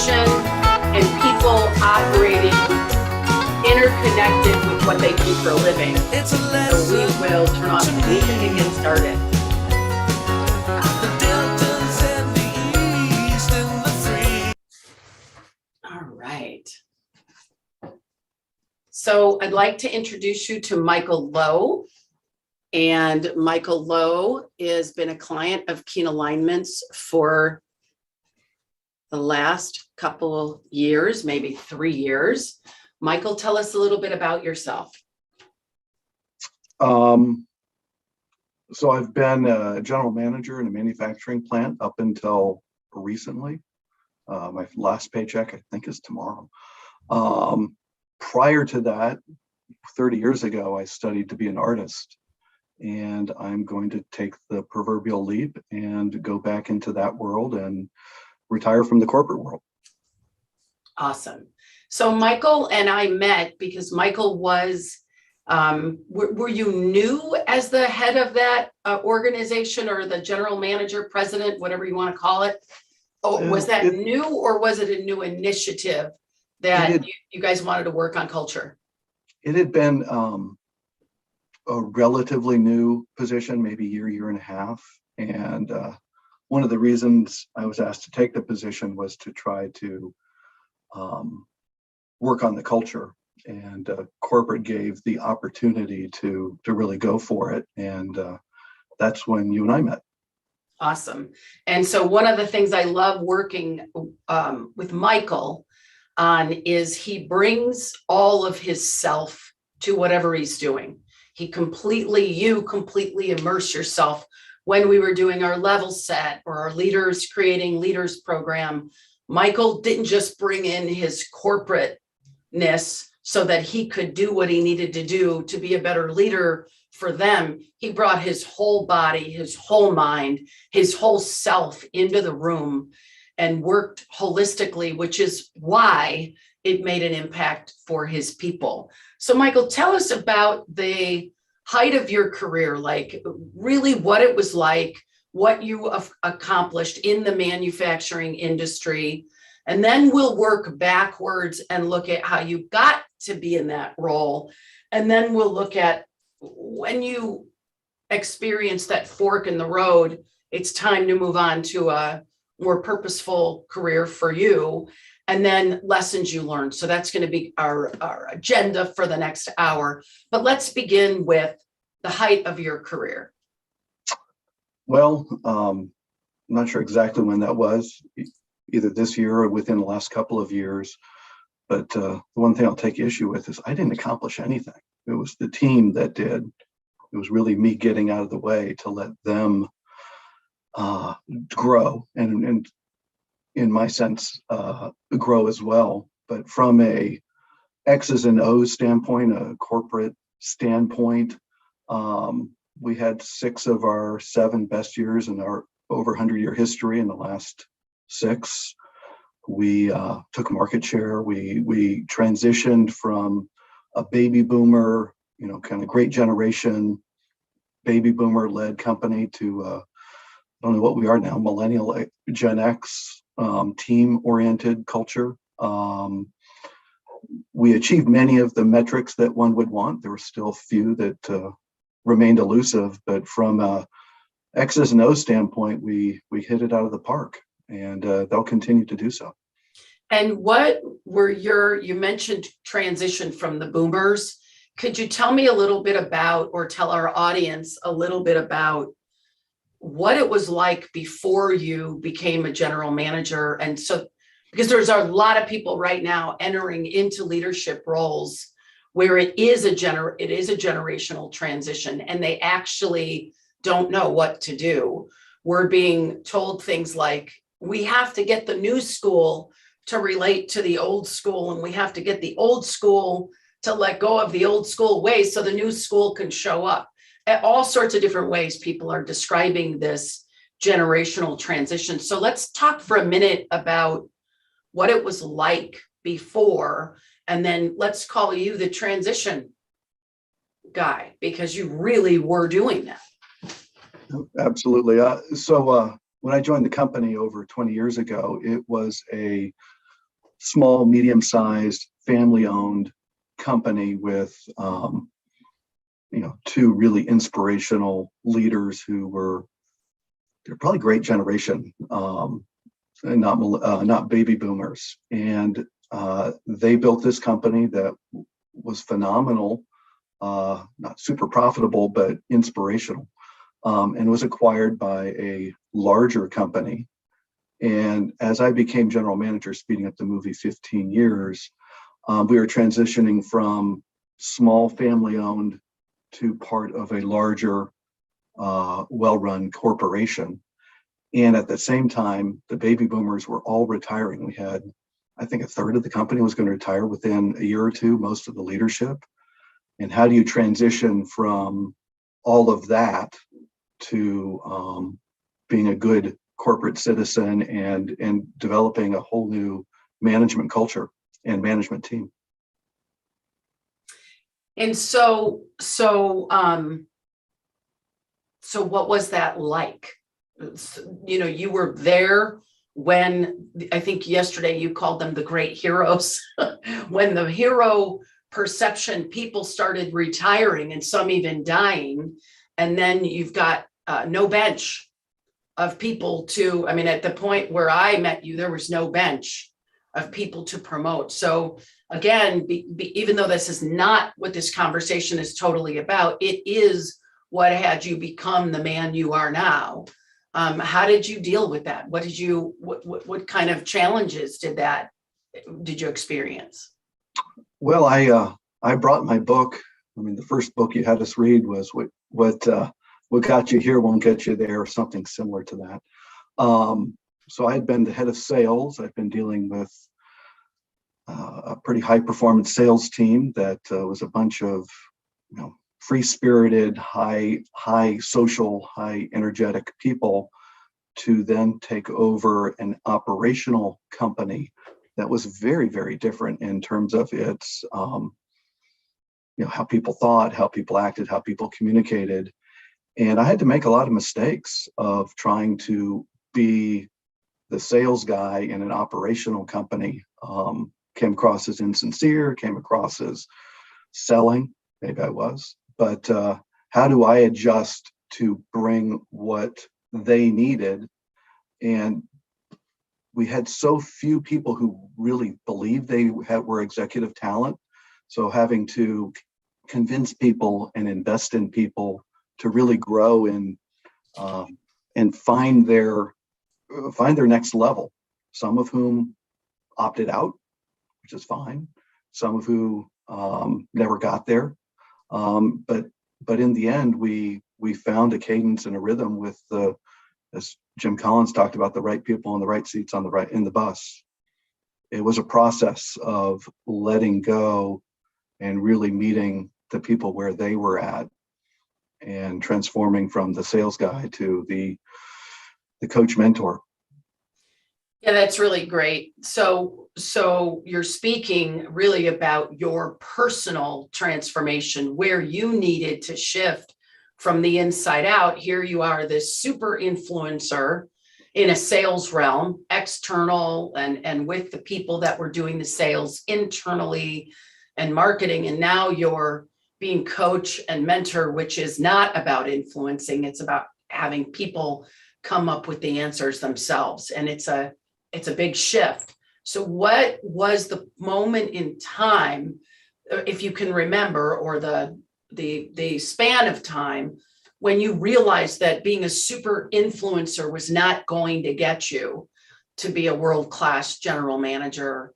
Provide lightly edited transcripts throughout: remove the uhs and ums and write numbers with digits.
communication and people operating interconnected with what they do for a living. So we will turn off the music and get started. All right. So I'd like to introduce you to Michael Lowe. And Michael Lowe has been a client of Keen Alignments for the last couple of years, maybe 3 years. Michael, tell us a little bit about yourself. So I've been a general manager in a manufacturing plant up until recently. My last paycheck, I think, is tomorrow. Prior to that, 30 years ago, I studied to be an artist. And I'm going to take the proverbial leap and go back into that world and retire from the corporate world. Awesome. So Michael and I met because Michael was, were you new as the head of that organization, or the general manager, president, whatever you want to call it? Oh, was that new, or was it a new initiative that you guys wanted to work on culture? It had been a relatively new position, maybe year and a half. And one of the reasons I was asked to take the position was to try to work on the culture. And corporate gave the opportunity to really go for it. And that's when you and I met. Awesome. And so one of the things I love working with Michael on is he brings all of his self to whatever he's doing. You completely immerse yourself. When we were doing our level set or our creating leaders program, Michael didn't just bring in his corporateness so that he could do what he needed to do to be a better leader for them. He brought his whole body, his whole mind, his whole self into the room and worked holistically, which is why it made an impact for his people. So Michael, tell us about the height of your career, like really what it was like, what you accomplished in the manufacturing industry, and then we'll work backwards and look at how you got to be in that role. And then we'll look at when you experience that fork in the road, it's time to move on to a more purposeful career for you. And then lessons you learned. So that's going to be our agenda for the next hour. But let's begin with the height of your career. Well, I'm not sure exactly when that was, either this year or within the last couple of years. But the one thing I'll take issue with is I didn't accomplish anything. It was the team that did. It was really me getting out of the way to let them grow and in my sense, grow as well. But from a X's and O's standpoint, a corporate standpoint, we had 6 of our 7 best years in our over 100-year history in the last 6. We took market share. We transitioned from a baby boomer, kind of great generation, baby boomer led company to I don't know what we are now, millennial Gen X, team-oriented culture. We achieved many of the metrics that one would want. There were still a few that remained elusive, but from a X's and O's standpoint, we hit it out of the park, and they'll continue to do so. And what were you mentioned transition from the boomers. Could you tell me a little bit about, or tell our audience a little bit about what it was like before you became a general manager? And so, because there's a lot of people right now entering into leadership roles where it is a generational transition, and they actually don't know what to do. We're being told things like, we have to get the new school to relate to the old school, and we have to get the old school to let go of the old school ways so the new school can show up. All sorts of different ways people are describing this generational transition. So let's talk for a minute about what it was like before, and then let's call you the transition guy, because you really were doing that. Absolutely. So when I joined the company over 20 years ago, it was a small, medium-sized, family-owned company with two really inspirational leaders who they're probably great generation, and not baby boomers. And they built this company that was phenomenal, not super profitable, but inspirational, and was acquired by a larger company. And as I became general manager, speeding up the movie 15 years, we were transitioning from small family-owned to part of a larger, well-run corporation. And at the same time, the baby boomers were all retiring. We had, I think, a third of the company was going to retire within a year or two, most of the leadership. And how do you transition from all of that to being a good corporate citizen and developing a whole new management culture and management team? And so what was that like? You were there when, I think yesterday you called them the great heroes, when the hero perception, people started retiring and some even dying. And then you've got no bench of people at the point where I met you, there was no bench of people to promote. So again, even though this is not what this conversation is totally about, it is what had you become the man you are now. How did you deal with that? What kind of challenges did you experience? Well, I brought my book. The first book you had us read was what got you here won't get you there, or something similar to that. So I had been the head of sales. I've been dealing with a pretty high performance sales team that was a bunch of free spirited, high social, high energetic people, to then take over an operational company that was very, very different in terms of its how people thought, how people acted, how people communicated. And I had to make a lot of mistakes of trying to be the sales guy in an operational company. Came across as insincere, came across as selling, maybe I was, but how do I adjust to bring what they needed? And we had so few people who really believed they were executive talent. So having to convince people and invest in people to really grow and find their next level. Some of whom opted out, which is fine. Some of who never got there. But in the end, we found a cadence and a rhythm with as Jim Collins talked about, the right people in the right seats in the bus. It was a process of letting go and really meeting the people where they were at, and transforming from the sales guy to the coach mentor. Yeah, that's really great. So you're speaking really about your personal transformation, where you needed to shift from the inside out. Here you are, this super influencer in a sales realm, external and with the people that were doing the sales internally and marketing. And now you're being coach and mentor, which is not about influencing. It's about having people come up with the answers themselves. And it's a big shift. So what was the moment in time, if you can remember, or the span of time when you realized that being a super influencer was not going to get you to be a world-class general manager?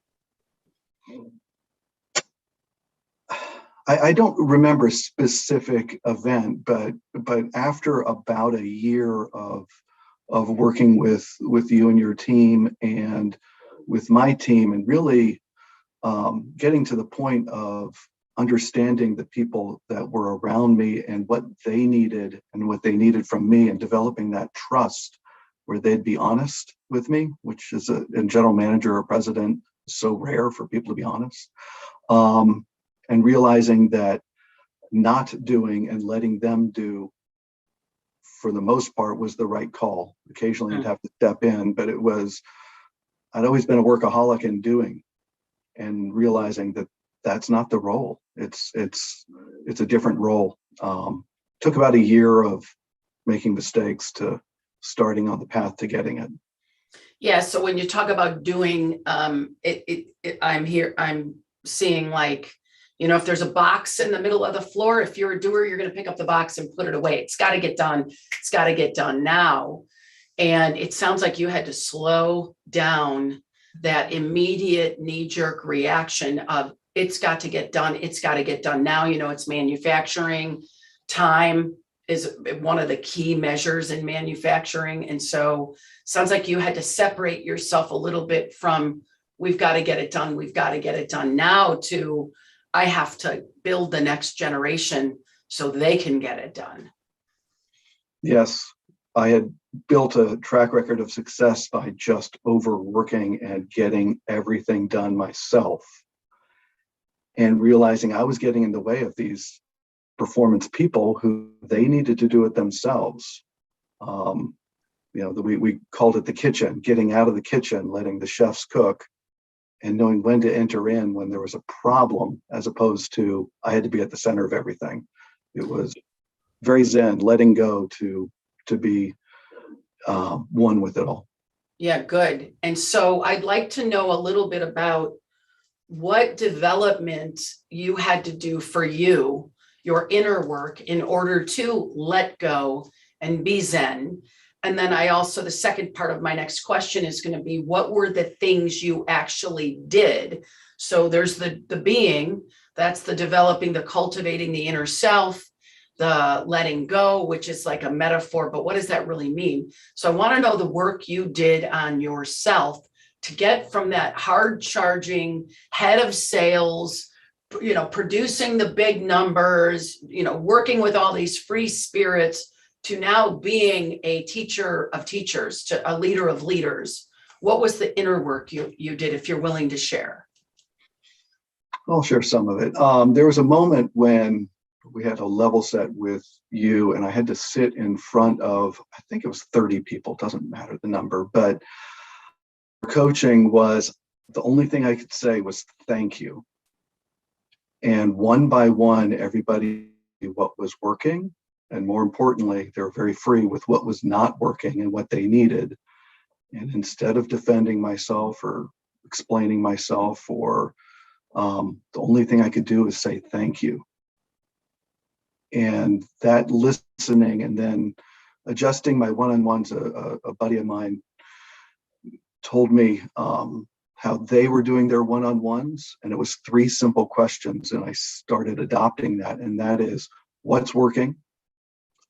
I don't remember a specific event, but after about a year of working with you and your team and with my team, and really getting to the point of understanding the people that were around me and what they needed and what they needed from me, and developing that trust where they'd be honest with me, which is a general manager or president, so rare for people to be honest. And realizing that not doing and letting them do, for the most part, was the right call. Occasionally I'd have to step in, but I'd always been a workaholic in doing. and realizing that that's not the role. It's a different role. Took about a year of making mistakes to starting on the path to getting it. Yeah. So when you talk about doing, I'm seeing like, if there's a box in the middle of the floor, if you're a doer, you're going to pick up the box and put it away. It's got to get done. It's got to get done now. And it sounds like you had to slow down that immediate knee-jerk reaction of it's got to get done. It's got to get done now. It's manufacturing. Time is one of the key measures in manufacturing. And so sounds like you had to separate yourself a little bit from we've got to get it done. We've got to get it done now to I have to build the next generation so they can get it done. Yes, I had built a track record of success by just overworking and getting everything done myself, and realizing I was getting in the way of these performance people who they needed to do it themselves. We called it the kitchen, getting out of the kitchen, letting the chefs cook, and knowing when to enter in when there was a problem, as opposed to I had to be at the center of everything. It was very Zen, letting go to be one with it all. Yeah, good. And so I'd like to know a little bit about what development you had to do for you, your inner work, in order to let go and be Zen. And then the second part of my next question is going to be, what were the things you actually did? So there's the being, that's the developing, the cultivating the inner self, the letting go, which is like a metaphor, but what does that really mean? So I want to know the work you did on yourself to get from that hard charging head of sales, producing the big numbers, working with all these free spirits, to now being a teacher of teachers, to a leader of leaders. What was the inner work you did, if you're willing to share? I'll share some of it. There was a moment when we had a level set with you, and I had to sit in front of, I think it was 30 people, doesn't matter the number, but coaching was, the only thing I could say was thank you. And one by one, everybody knew what was working. And more importantly, they were very free with what was not working and what they needed. And instead of defending myself or explaining myself, or the only thing I could do is say thank you. And that listening, and then adjusting my one-on-ones, a buddy of mine told me how they were doing their one-on-ones. And it was 3 simple questions. And I started adopting that. And that is, what's working?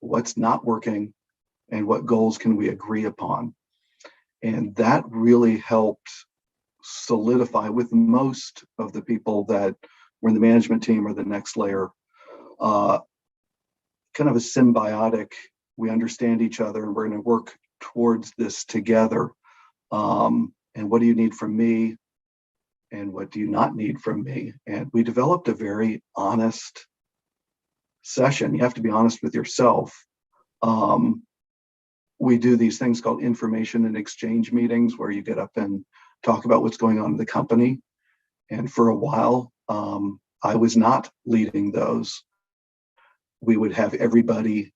What's not working, and what goals can we agree upon? And that really helped solidify with most of the people that were in the management team or the next layer, kind of a symbiotic, we understand each other and we're going to work towards this together. And what do you need from me? And what do you not need from me? And we developed a very honest session. You have to be honest with yourself. We do these things called information and exchange meetings, where you get up and talk about what's going on in the company. And for a while, I was not leading those. We would have everybody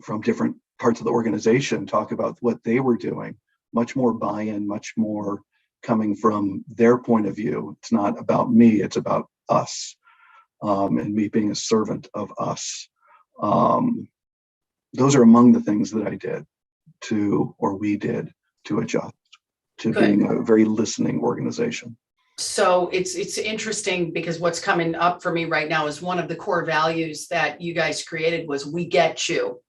from different parts of the organization talk about what they were doing. Much more buy-in, much more coming from their point of view. It's not about me, it's about us. And me being a servant of us. Those are among the things that I did we did to adjust to being a very listening organization. So it's interesting, because what's coming up for me right now is one of the core values that you guys created was we get you.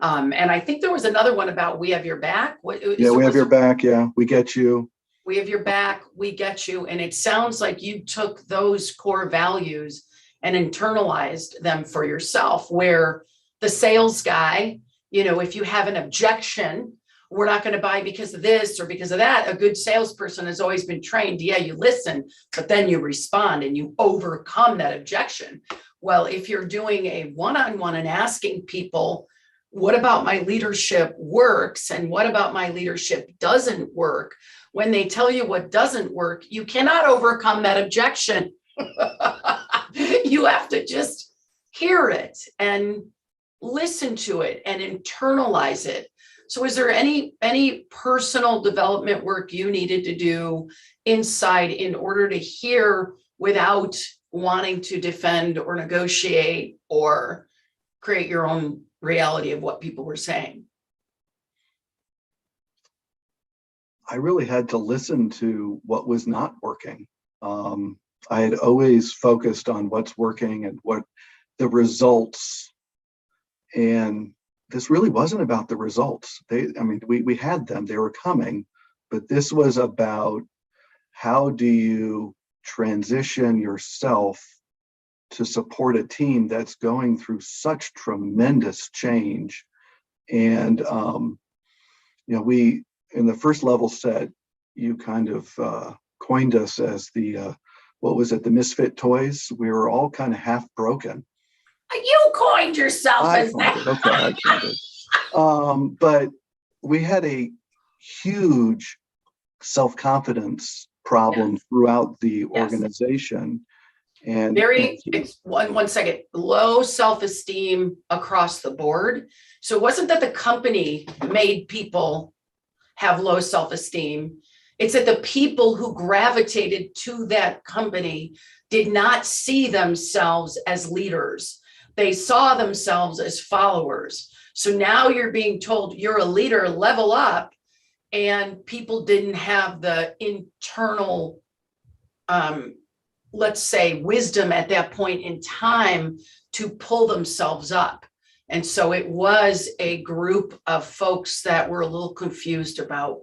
And I think there was another one about we have your back. We have your back. Yeah, we get you. We have your back, we get you. And it sounds like you took those core values and internalized them for yourself, where the sales guy, if you have an objection, we're not going to buy because of this or because of that. A good salesperson has always been trained. Yeah, you listen, but then you respond and you overcome that objection. Well, if you're doing a one-on-one and asking people, what about my leadership works and what about my leadership doesn't work, when they tell you what doesn't work, you cannot overcome that objection. You have to just hear it and listen to it and internalize it. So is there any personal development work you needed to do inside in order to hear without wanting to defend or negotiate or create your own reality of what people were saying? I really had to listen to what was not working. I had always focused on what's working and what the results, and this really wasn't about the results. We had them, they were coming, but this was about how do you transition yourself to support a team that's going through such tremendous change. And, we, in the first level set, you kind of coined us as the, what was it, the misfit toys? We were all kind of half broken. You coined yourself as that. Okay, I coined it. But we had a huge self-confidence problem throughout the organization. And one second, low self-esteem across the board. So it wasn't that the company made people have low self-esteem. It's that the people who gravitated to that company did not see themselves as leaders. They saw themselves as followers. So now you're being told you're a leader, level up, and people didn't have the internal, let's say, wisdom at that point in time to pull themselves up. And so it was a group of folks that were a little confused about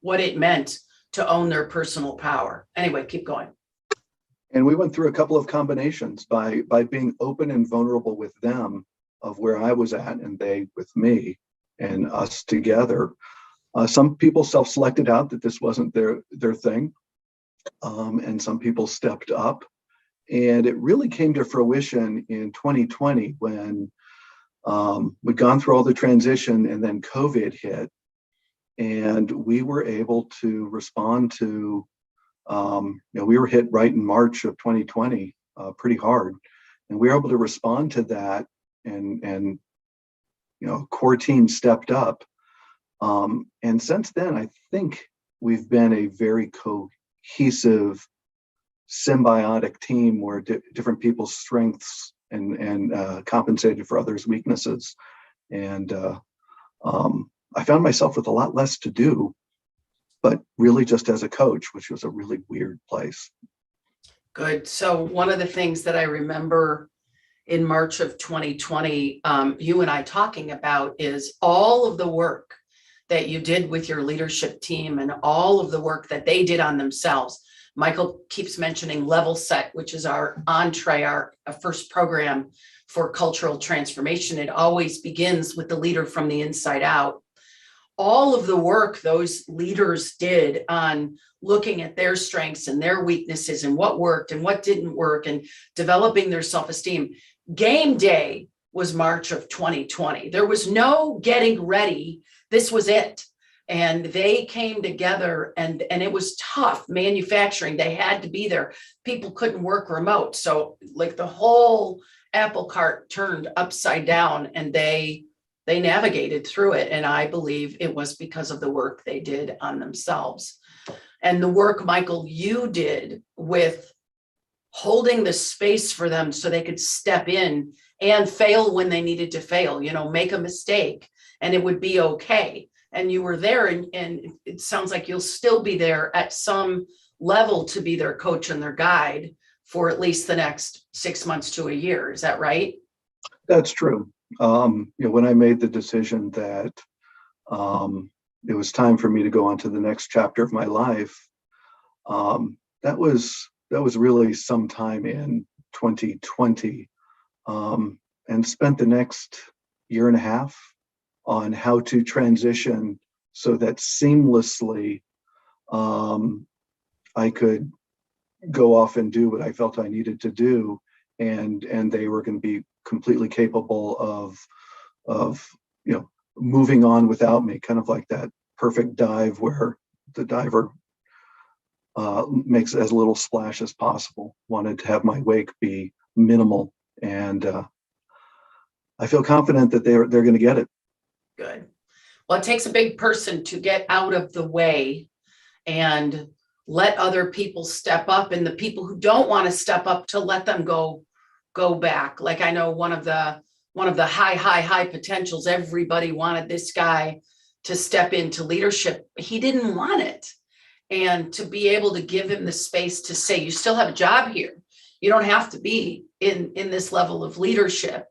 what it meant to own their personal power. Anyway, keep going. And we went through a couple of combinations by being open and vulnerable with them of where I was at and they with me and us together. Some people self-selected out that this wasn't their thing. And some people stepped up. And it really came to fruition in 2020 when we'd gone through all the transition and then COVID hit. And we were able to respond to, we were hit right in March of 2020 pretty hard. And we were able to respond to that and core team stepped up. And since then, I think we've been a very cohesive, symbiotic team where different people's strengths and compensated for others' weaknesses. And I found myself with a lot less to do, but really just as a coach, which was a really weird place. Good. So one of the things that I remember in March of 2020, you and I talking about is all of the work that you did with your leadership team and all of the work that they did on themselves. Michael keeps mentioning Level Set, which is our entree, our first program for cultural transformation. It always begins with the leader from the inside out. All of the work those leaders did on looking at their strengths and their weaknesses and what worked and what didn't work and developing their self-esteem. Game day was March of 2020. There was no getting ready. This was it. And they came together and it was tough manufacturing. They had to be there. People couldn't work remote. So like the whole apple cart turned upside down and they navigated through it. And I believe it was because of the work they did on themselves. And the work, Michael, you did with holding the space for them so they could step in and fail when they needed to fail, make a mistake and it would be okay. And you were there and it sounds like you'll still be there at some level to be their coach and their guide for at least the next 6 months to a year. Is that right? That's true. When I made the decision that it was time for me to go on to the next chapter of my life, that was really sometime in 2020, and spent the next year and a half on how to transition so that seamlessly I could go off and do what I felt I needed to do, and they were going to be completely capable of, moving on without me, kind of like that perfect dive where the diver makes as little splash as possible. Wanted to have my wake be minimal, and I feel confident that they're going to get it. Good. Well, it takes a big person to get out of the way and let other people step up, and the people who don't want to step up, to let them go back. Like, I know one of the high potentials, everybody wanted this guy to step into leadership. He didn't want it. And to be able to give him the space to say, you still have a job here. You don't have to be in this level of leadership,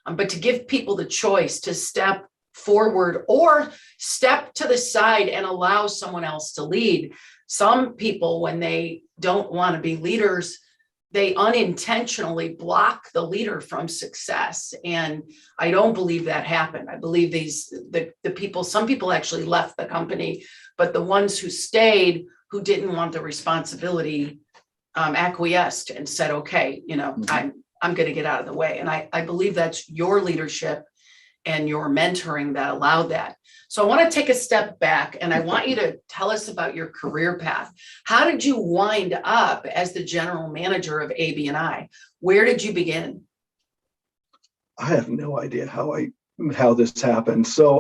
but to give people the choice to step forward or step to the side and allow someone else to lead. Some people, when they don't want to be leaders, they unintentionally block the leader from success. And I don't believe that happened. I believe the people, some people actually left the company, but the ones who stayed, who didn't want the responsibility, acquiesced and said, okay, I'm going to get out of the way. And I believe that's your leadership and your mentoring that allowed that. So I want to take a step back, and I want you to tell us about your career path. How did you wind up as the general manager of AB&I? Where did you begin? I have no idea how this happened. So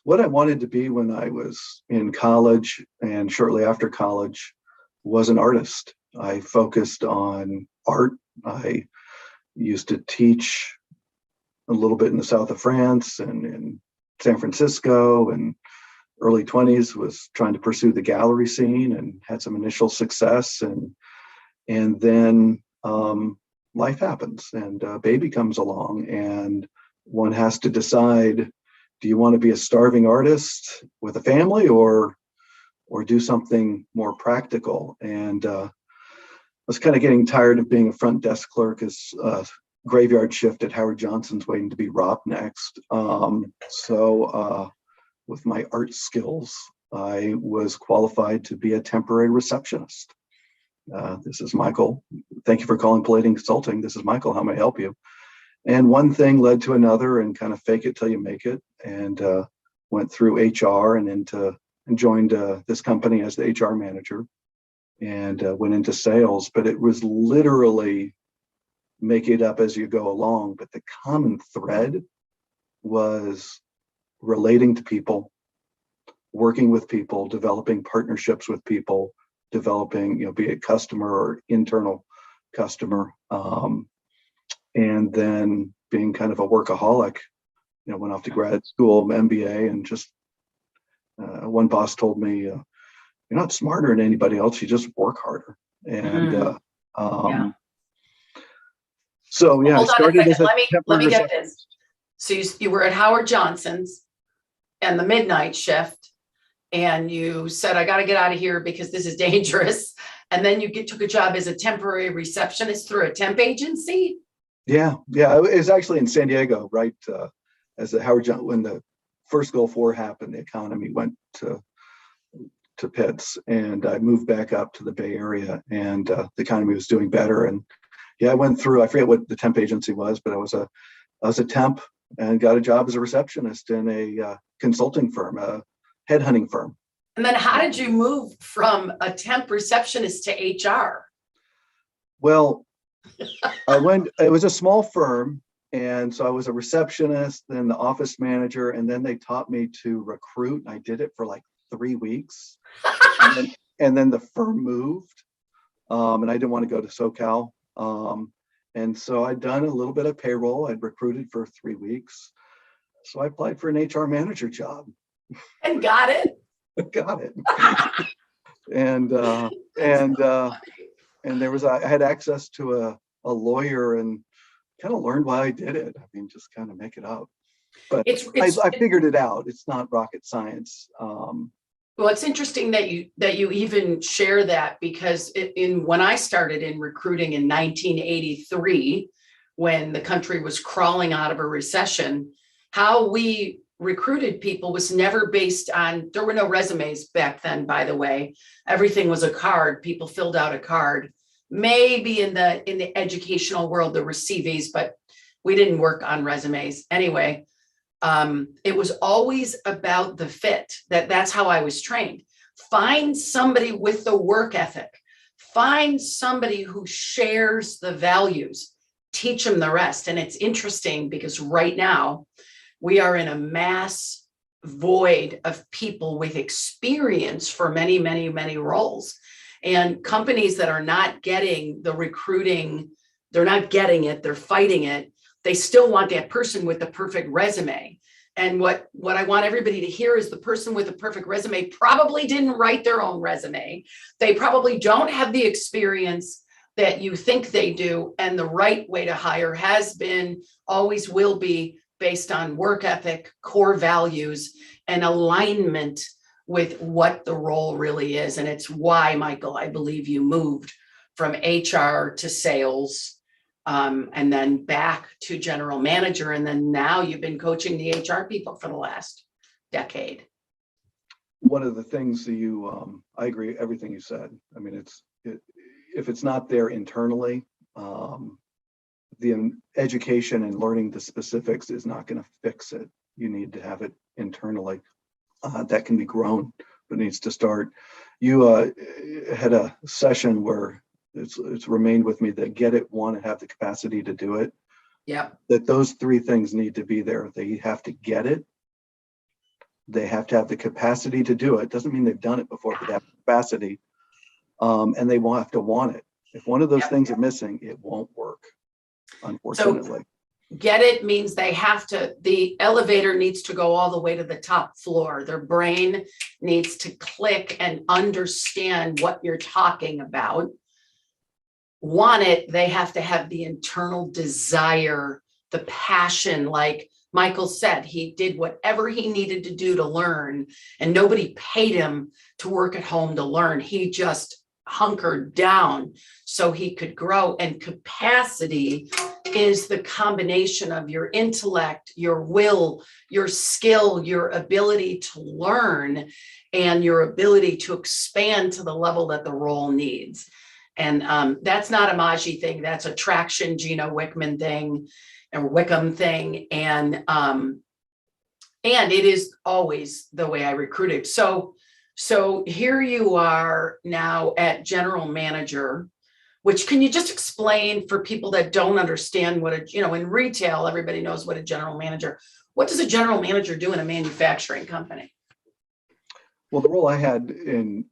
what I wanted to be when I was in college and shortly after college was an artist. I focused on art. I used to teach a little bit in the south of France and in San Francisco, and early 20s was trying to pursue the gallery scene and had some initial success. And then life happens, and a baby comes along, and one has to decide, do you want to be a starving artist with a family or do something more practical? And I was kind of getting tired of being a front desk clerk as graveyard shift at Howard Johnson's waiting to be robbed next. So with my art skills, I was qualified to be a temporary receptionist. This is Michael. Thank you for calling Palladium Consulting. This is Michael. How may I help you? And one thing led to another, and kind of fake it till you make it. And went through HR and joined this company as the HR manager, and went into sales. But it was literally make it up as you go along. But the common thread was relating to people, working with people, developing partnerships with people, developing, be it customer or internal customer, and then being kind of a workaholic. Went off to grad school, MBA, and just one boss told me, "You're not smarter than anybody else. You just work harder." And so yeah, Hold I started as a let me get temporary this. So you were at Howard Johnson's and the midnight shift, and you said, I got to get out of here because this is dangerous. And then you took a job as a temporary receptionist through a temp agency. Yeah. It was actually in San Diego, right? As the Howard Johnson, when the first Gulf War happened, the economy went to pits, and I moved back up to the Bay Area, and the economy was doing better. And I went through, I forget what the temp agency was, but I was a temp and got a job as a receptionist in a consulting firm, a headhunting firm. And then how did you move from a temp receptionist to HR? Well, it was a small firm. And so I was a receptionist, then the office manager, and then they taught me to recruit. I did it for like 3 weeks. and then the firm moved, and I didn't want to go to SoCal. And so I'd done a little bit of payroll. I'd recruited for 3 weeks. So I applied for an HR manager job. And got it. Got it. And there was, I had access to a lawyer, and kind of learned why I did it. I mean, just kind of make it up. But I figured it out. It's not rocket science. Well, it's interesting that you even share that, because when I started in recruiting in 1983, when the country was crawling out of a recession, how we recruited people was never based on, there were no resumes back then, by the way. Everything was a card. People filled out a card. Maybe in the educational world, there were CVs, but We didn't work on resumes anyway. It was always about the fit. That's how I was trained. Find somebody with the work ethic. Find somebody who shares the values. Teach them the rest. And it's interesting because right now we are in a mass void of people with experience for many, many, many roles. And companies that are not getting the recruiting, they're not getting it, they're fighting it. They still want that person with the perfect resume. And what I want everybody to hear is the person with the perfect resume probably didn't write their own resume. They probably don't have the experience that you think they do. And the right way to hire has been, always will be, based on work ethic, core values, and alignment with what the role really is. And it's why, Michael, I believe you moved from HR to sales, and then back to general manager. And then now you've been coaching the HR people for the last decade. One of the things that I agree everything you said. I mean, if it's not there internally, the education and learning the specifics is not going to fix it. You need to have it internally. That can be grown, but it needs to start. You had a session where it's remained with me that get it, want to have the capacity to do it. Yeah. That those three things need to be there. They have to get it. They have to have the capacity to do it. Doesn't mean they've done it before, but they have capacity. And they will have to want it. If one of those things are missing, it won't work, unfortunately. So get it means they have to, the elevator needs to go all the way to the top floor. Their brain needs to click and understand what you're talking about. Want it, they have to have the internal desire, the passion. Like Michael said, he did whatever he needed to do to learn, and nobody paid him to work at home to learn. He just hunkered down so he could grow. And capacity is the combination of your intellect, your will, your skill, your ability to learn, and your ability to expand to the level that the role needs. And that's not a Maji thing. That's a Traction Gino Wickman thing, or Wickham thing. And it is always the way I recruited. So here you are now at general manager, which, can you just explain for people that don't understand what in retail, everybody knows what a general manager, what does a general manager do in a manufacturing company? Well, the role I had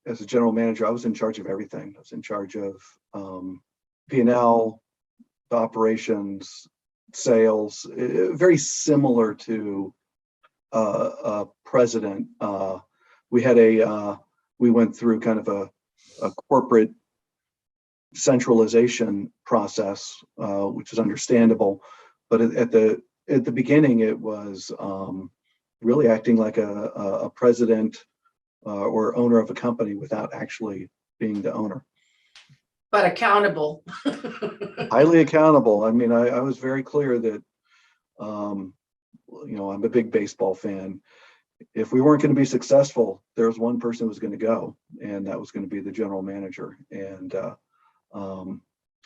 as a general manager, I was in charge of everything. I was in charge of P&L, operations, sales, very similar to a president. We went through kind of a corporate centralization process, which is understandable. But at the beginning, it was really acting like a president or owner of a company without actually being the owner. But accountable. Highly accountable. I mean, I was very clear that, I'm a big baseball fan. If we weren't going to be successful, there was one person who was going to go, and that was going to be the general manager. And there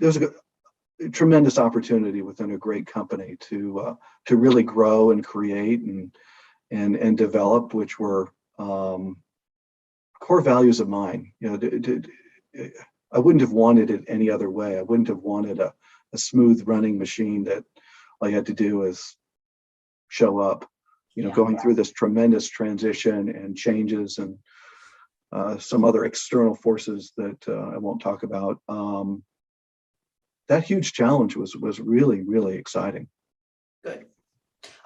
was a tremendous opportunity within a great company to really grow and create and develop, which were core values of mine. I wouldn't have wanted it any other way. I wouldn't have wanted a smooth running machine that all you had to do is show up. Going through this tremendous transition and changes and some other external forces that I won't talk about. That huge challenge was really, really exciting. Good.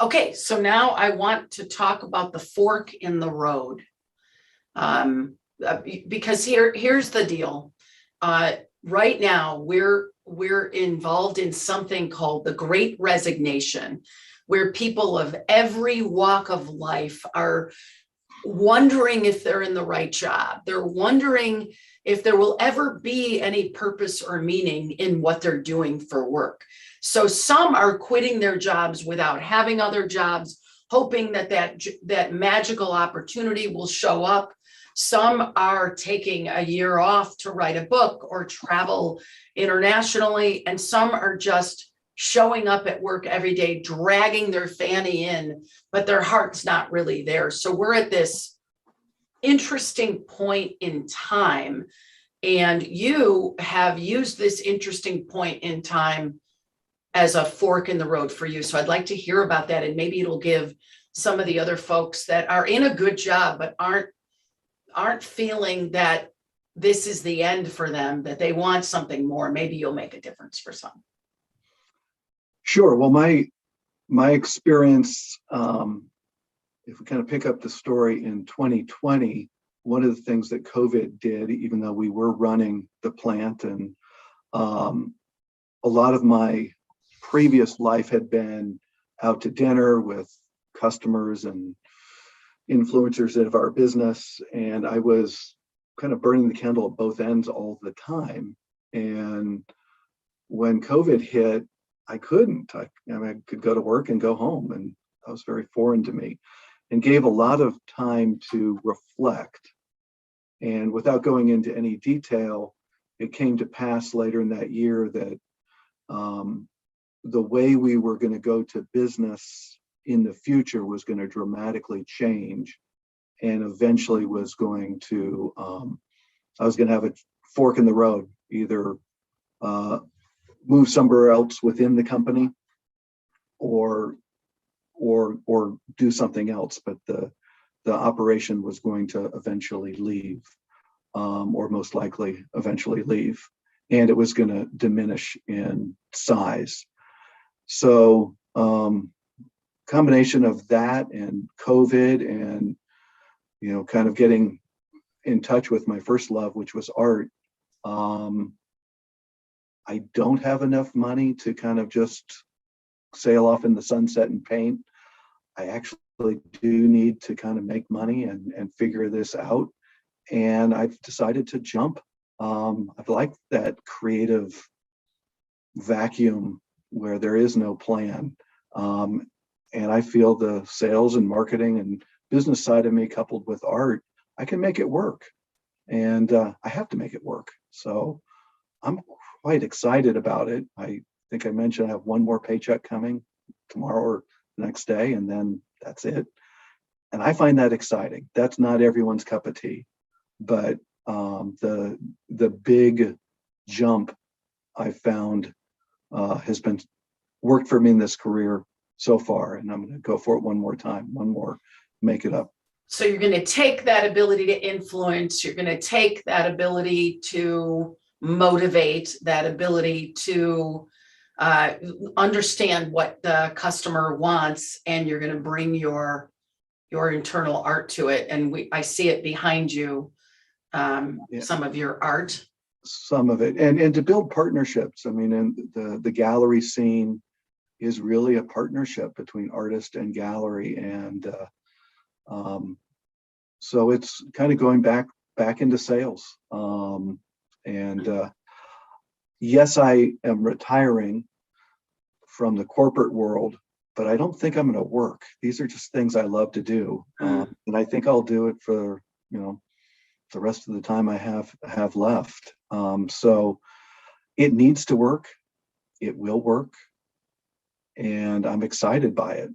Okay, so now I want to talk about the fork in the road. Because here's the deal. Right now, we're involved in something called the Great Resignation, where people of every walk of life are wondering if they're in the right job. They're wondering if there will ever be any purpose or meaning in what they're doing for work. So some are quitting their jobs without having other jobs, hoping that magical opportunity will show up. Some are taking a year off to write a book or travel internationally, and some are just showing up at work every day, dragging their fanny in, but their heart's not really there. So we're at this interesting point in time, and you have used this interesting point in time as a fork in the road for you. So I'd like to hear about that, and maybe it'll give some of the other folks that are in a good job but aren't feeling that this is the end for them, that they want something more. Maybe you'll make a difference for some. Sure. Well, my experience, if we kind of pick up the story in 2020, one of the things that COVID did, even though we were running the plant, and a lot of my previous life had been out to dinner with customers and influencers of our business, and I was kind of burning the candle at both ends all the time. And when COVID hit, I couldn't. I could go to work and go home, and that was very foreign to me, and gave a lot of time to reflect. And without going into any detail, it came to pass later in that year that the way we were going to go to business in the future was going to dramatically change, and eventually was going to, I was going to have a fork in the road, either move somewhere else within the company or do something else, but the operation was going to eventually leave, or most likely eventually leave, and it was going to diminish in size. So combination of that and COVID, and kind of getting in touch with my first love, which was art. I don't have enough money to kind of just sail off in the sunset and paint. I actually do need to kind of make money and figure this out. And I've decided to jump. I've liked that creative vacuum where there is no plan. And I feel the sales and marketing and business side of me, coupled with art, I can make it work. And I have to make it work. So I'm quite excited about it. I think I mentioned I have one more paycheck coming tomorrow or the next day, and then that's it. And I find that exciting. That's not everyone's cup of tea, but the big jump I found has been worked for me in this career so far, and I'm going to go for it one more time, one more, make it up. So you're going to take that ability to influence, you're going to take that ability to motivate, that ability to understand what the customer wants, and you're going to bring your internal art to it. And I see it behind you, some of your art. Some of it, and to build partnerships. I mean, and the gallery scene is really a partnership between artist and gallery, and so it's kind of going back into sales. And yes, I am retiring from the corporate world, but I don't think I'm going to work. These are just things I love to do, and I think I'll do it for the rest of the time I have left. So it needs to work. It will work, and I'm excited by it.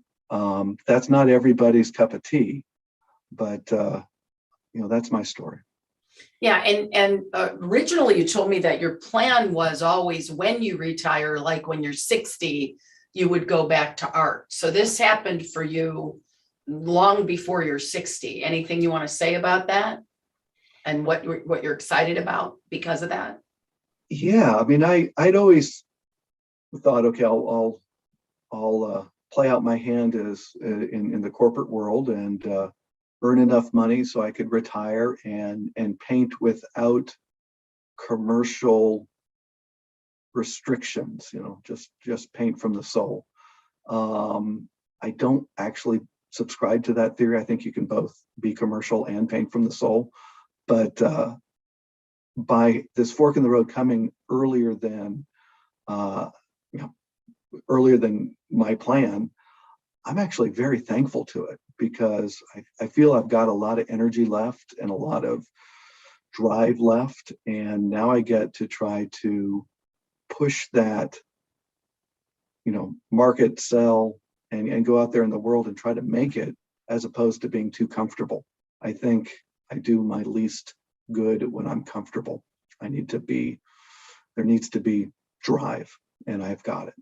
That's not everybody's cup of tea, but that's my story. Yeah, and originally you told me that your plan was always, when you retire, like when you're 60, you would go back to art. So this happened for you long before you're 60. Anything you want to say about that, and what you're excited about because of that? Yeah, I mean, I'd always thought, okay, I'll play out my hand as in the corporate world, and earn enough money so I could retire and paint without commercial restrictions, just paint from the soul. I don't actually subscribe to that theory. I think you can both be commercial and paint from the soul. But by this fork in the road coming earlier than my plan, I'm actually very thankful to it, because I feel I've got a lot of energy left and a lot of drive left. And now I get to try to push that market, sell, and go out there in the world and try to make it, as opposed to being too comfortable. I think I do my least good when I'm comfortable. There needs to be drive, and I've got it.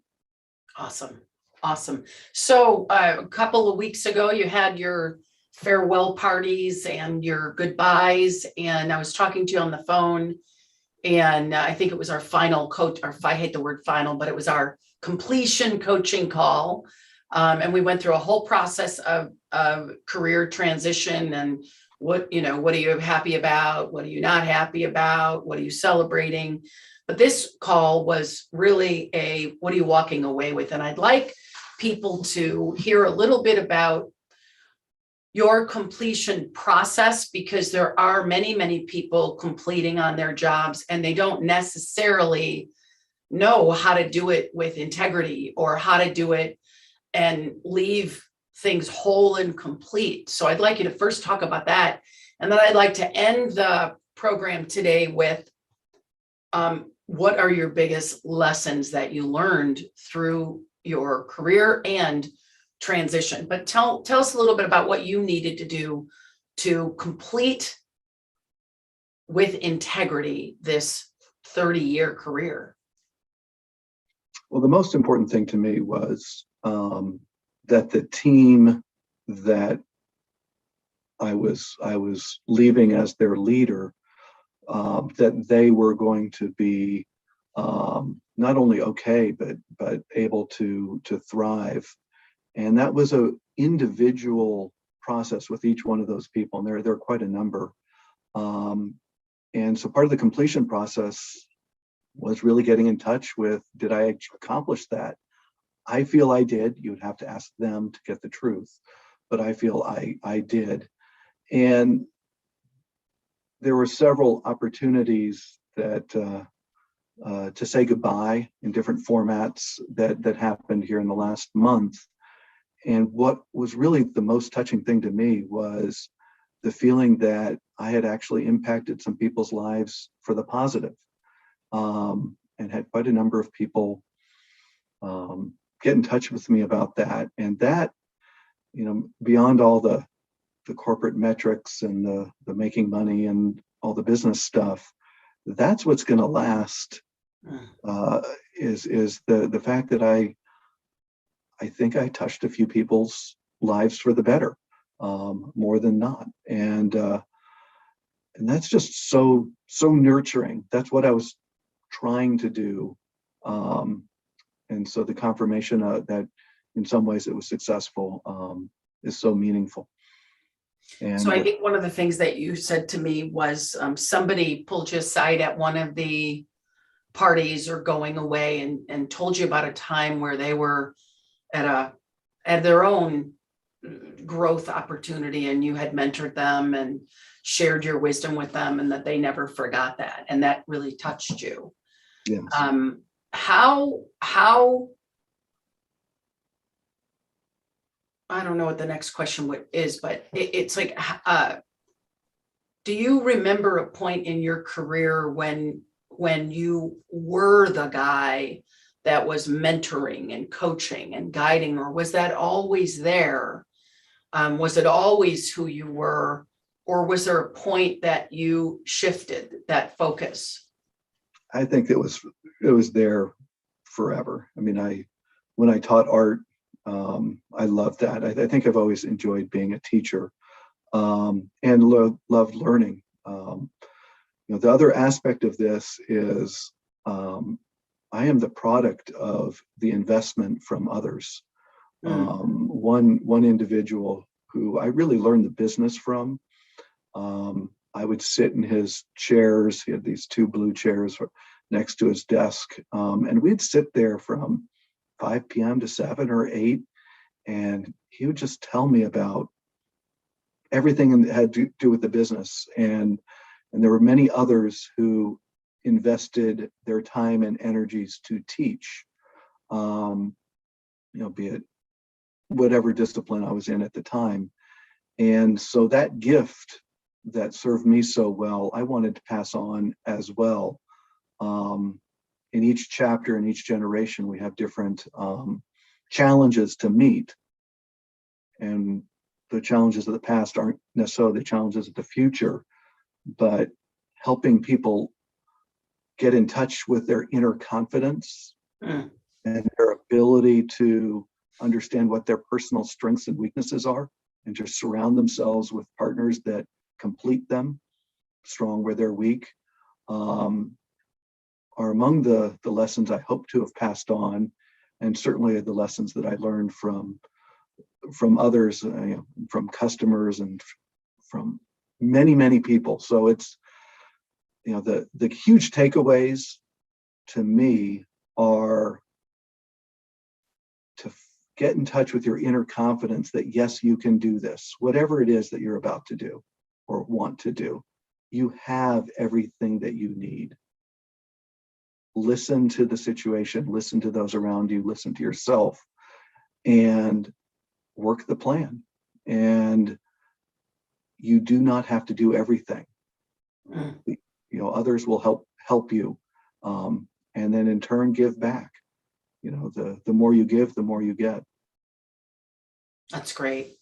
Awesome. Awesome. So a couple of weeks ago, you had your farewell parties and your goodbyes, and I was talking to you on the phone, and I think it was our final coach, or I hate the word final, but it was our completion coaching call. And we went through a whole process of career transition and what are you happy about? What are you not happy about? What are you celebrating? But this call was really what are you walking away with? And I'd like people to hear a little bit about your completion process, because there are many, many people completing on their jobs and they don't necessarily know how to do it with integrity or how to do it and leave things whole and complete. So I'd like you to first talk about that. And then I'd like to end the program today with what are your biggest lessons that you learned through your career and transition? But tell us a little bit about what you needed to do to complete with integrity this 30-year career. Well, the most important thing to me was that the team that I was leaving as their leader, that they were going to be not only okay, but able to thrive. And that was a individual process with each one of those people, and there are quite a number. And so part of the completion process was really getting in touch with, did I accomplish that? I feel I did. You would have to ask them to get the truth, but I feel I did. And there were several opportunities that to say goodbye in different formats that happened here in the last month. And what was really the most touching thing to me was the feeling that I had actually impacted some people's lives for the positive, and had quite a number of people get in touch with me about that. And that, beyond all the corporate metrics and the making money and all the business stuff, that's what's going to last. Is the fact that I think I touched a few people's lives for the better, more than not, and that's just so nurturing. That's what I was trying to do, and so the confirmation that in some ways it was successful is so meaningful. And so I think one of the things that you said to me was somebody pulled you aside at one of the parties or going away and told you about a time where they were at their own growth opportunity, and you had mentored them and shared your wisdom with them, and that they never forgot that, and that really touched you. yes. How I don't know what the next question is, but it's like, do you remember a point in your career when you were the guy that was mentoring and coaching and guiding, or was that always there? Was it always who you were, or was there a point that you shifted that focus? I think it was there forever. I mean, when I taught art, I loved that. I think I've always enjoyed being a teacher, and loved learning. The other aspect of this is I am the product of the investment from others. One individual who I really learned the business from. I would sit in his chairs. He had these two blue chairs next to his desk, and we'd sit there from 5 p.m. to 7 or 8, and he would just tell me about everything that had to do with the business. And there were many others who invested their time and energies to teach, be it whatever discipline I was in at the time. And so that gift that served me so well, I wanted to pass on as well. in each chapter, in each generation, we have different challenges to meet. And the challenges of the past aren't necessarily the challenges of the future, but helping people get in touch with their inner confidence and their ability to understand what their personal strengths and weaknesses are, and to surround themselves with partners that complete them, strong where they're weak, are among the lessons I hope to have passed on, and certainly the lessons that I learned from others, from customers and from many people. So it's, the huge takeaways to me are to get in touch with your inner confidence that yes, you can do this, whatever it is that you're about to do or want to do. You have everything that you need. Listen to the situation, listen to those around you, listen to yourself, and work the plan. And you do not have to do everything. Others will help you, and then in turn give back. The more you give, the more you get. That's great.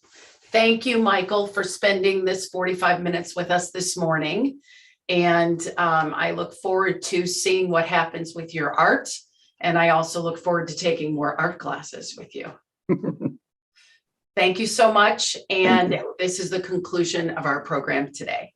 Thank you, Michael, for spending this 45 minutes with us this morning. And I look forward to seeing what happens with your art. And I also look forward to taking more art classes with you. Thank you so much. And this is the conclusion of our program today.